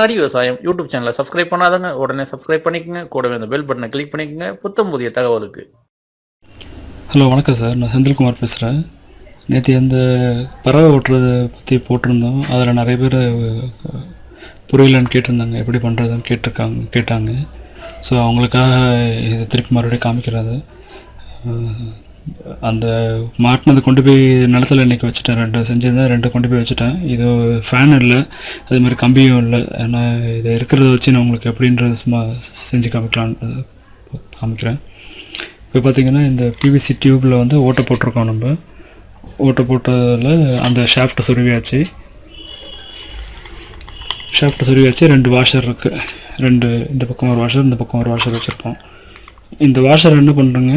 அடி விவசாயம் யூடியூப் சேனலை சப்ஸ்கிரைப் பண்ணாதங்க உடனே சப்ஸ்கிரைப் பண்ணிக்கங்க. கூடவே அந்த பெல் பட்டனை கிளிக் பண்ணிக்கங்க புத்தம் புதிய தகவலுக்கு. ஹலோ வணக்கம் சார், நான் செந்தில்குமார் பேசுகிறேன். நேற்று அந்த பறவை ஓட்டுறதை பற்றி போட்டிருந்தோம். அதில் நிறைய பேர் புரியலன்னு கேட்டிருந்தாங்க, எப்படி பண்ணுறதுன்னு கேட்டாங்க. ஸோ அவங்களுக்காக இதை திருப்பி மறுபடியும் காமிக்கிறது. அந்த மாட்டினது கொண்டு போய் நிலத்தில் இன்றைக்கி வச்சுட்டேன். 2 செஞ்சுருந்தேன், 2 கொண்டு போய் வச்சுட்டேன். இது ஃபேன் இல்லை, அதேமாதிரி கம்பியும் இல்லை. ஏன்னா இதை இருக்கிறத வச்சு நான் உங்களுக்கு எப்படின்றது சும்மா செஞ்சு காமிக்கிறேன். இப்போ பார்த்திங்கன்னா இந்த பிவிசி டியூப்பில் வந்து ஓட்டை போட்டிருக்கோம். நம்ம ஓட்டை போட்டதில் அந்த ஷாஃப்ட்டை சொருவியாச்சு. 2 வாஷர் இருக்குது. 2 இந்த பக்கம் ஒரு வாஷர், இந்த பக்கம் ஒரு வாஷர் வச்சுருக்கோம். இந்த வாஷர் என்ன பண்ணுறேங்க,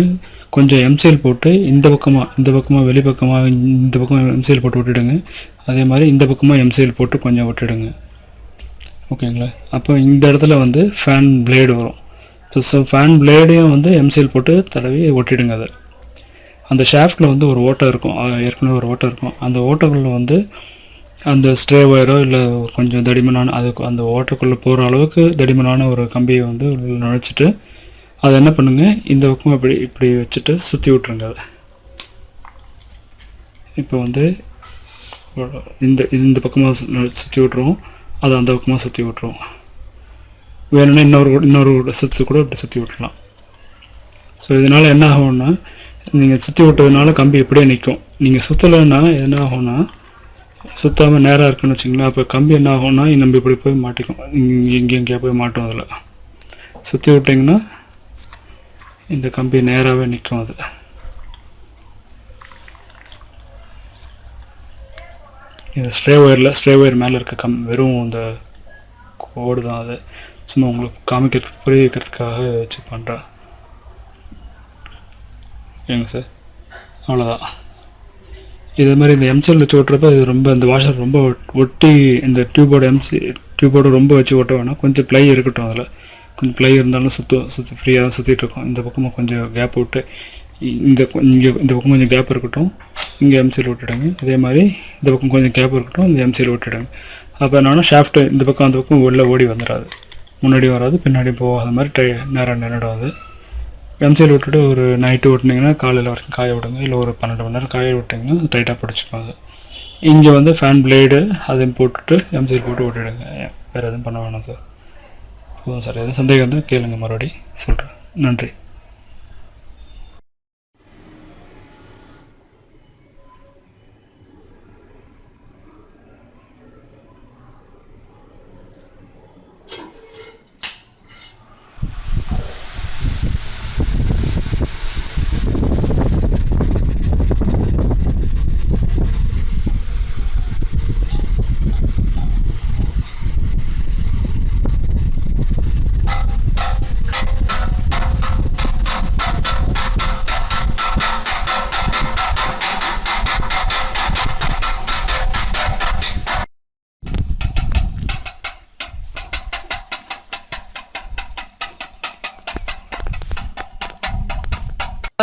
கொஞ்சம் எம்சிஎல் போட்டு இந்த பக்கமாக வெளிப்பக்கமாக இந்த பக்கம் எம்சிஎல் போட்டு விட்டுடுங்க. அதே மாதிரி இந்த பக்கமாக எம்சிஎல் போட்டு கொஞ்சம் விட்டுடுங்க. ஓகேங்களா? அப்போ இந்த இடத்துல வந்து ஃபேன் பிளேடு வரும். ஸோ ஃபேன் பிளேடையும் வந்து எம்சிஎல் போட்டு தடவி ஒட்டிடுங்க. அதை அந்த ஷாஃப்ட்டில் வந்து ஒரு ஓட்டை இருக்கும், ஏற்கனவே ஒரு ஓட்டை இருக்கும். அந்த ஓட்டைக்குள்ளே வந்து அந்த ஸ்ட்ரே ஒயரோ இல்லை கொஞ்சம் தடிமனான அதுக்கு அந்த ஓட்டைக்குள்ளே போகிற அளவுக்கு தடிமனான ஒரு கம்பியை வந்து நுழைச்சிட்டு அதை என்ன பண்ணுங்க, இந்த பக்கம் இப்படி வச்சுட்டு சுற்றி விட்ருங்க. அதை இப்போ வந்து இந்த பக்கமாக சுற்றி விட்ருவோம், அதை அந்த பக்கமாக சுற்றி விட்ருவோம். வேணும்னா இன்னொரு சுற்று கூட இப்படி சுற்றி விட்டுலாம். ஸோ இதனால் என்ன ஆகும்னா, நீங்கள் சுற்றி விட்டதுனால கம்பி இப்படியே நிற்கும். நீங்கள் சுற்றலைன்னா என்ன ஆகும்னா, சுற்றாமல் நேராக இருக்குன்னு வச்சிங்களேன், அப்போ கம்பி என்ன ஆகும்னா நம்ம இப்படி போய் மாட்டிக்கும், எங்கேயா போய் மாட்டோம். அதில் சுற்றி விட்டிங்கன்னா இந்த கம்பி நேராகவே நிற்கும். அது இந்த ஸ்ட்ரே ஒயர் மேலே இருக்க வெறும் இந்த கோடு தான். அது சும்மா உங்களுக்கு காமிக்கிறதுக்கு புரிய வைக்கிறதுக்காக வச்சு பண்ணுறேன். ஏங்க சார், அவ்வளோதான். இதே மாதிரி இந்த எம்சிஎல் வச்சு ஓட்டுறப்ப இது ரொம்ப இந்த வாஷர் ரொம்ப ஒட்டி இந்த டியூபோட ரொம்ப வச்சு ஓட்ட வேணாம். கொஞ்சம் ப்ளை இருக்கட்டும். அதில் கொஞ்சம் ப்ளை இருந்தாலும் சுற்றி ஃப்ரீயாக சுற்றிட்டு இருக்கோம். இந்த பக்கமாக கொஞ்சம் கேப் விட்டு இந்த பக்கம் கொஞ்சம் கேப் இருக்கட்டும், இங்கே எம்சிஎல் விட்டுடுங்க. இதே மாதிரி இந்த பக்கம் கொஞ்சம் கேப் இருக்கட்டும், இந்த எம்சிஎல் விட்டுடுங்க. அப்போ என்னன்னா ஷாஃப்ட்டு இந்த பக்கம் அந்த பக்கம் உள்ளே ஓடி வந்துடாது, முன்னாடி வராது, பின்னாடி போகாத மாதிரி நேரம் நின்றுடாது. எம்சிஎல் விட்டுட்டு ஒரு நைட்டு விட்டிங்கன்னா காலையில் வரைக்கும் காய விடுங்க. இல்லை ஒரு 12 மணி நேரம் காய விட்டிங்கன்னா டைட்டாக பிடிச்சிப்பாங்க. இங்கே வந்து ஃபேன் பிளேடு அதையும் போட்டுட்டு எம்சிஎல் போட்டு விட்டுடுங்க. வேறு எதுவும் பண்ண வேணாம் சார். போதும் சார். எதுவும் சந்தேகம் இருந்தால் கேளுங்க, மறுபடி சொல்கிறேன். நன்றி.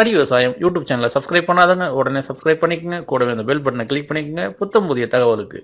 அடி விவசாயம் யூடியூப் சேனலை சப்ஸ்கிரைப் பண்ணாதங்க உடனே சப்ஸ்கிரைப் பண்ணிக்கங்க. கூடவே அந்த பெல் பட்டனை கிளிக் பண்ணிக்கங்க புத்தம் புதிய தகவலுக்கு.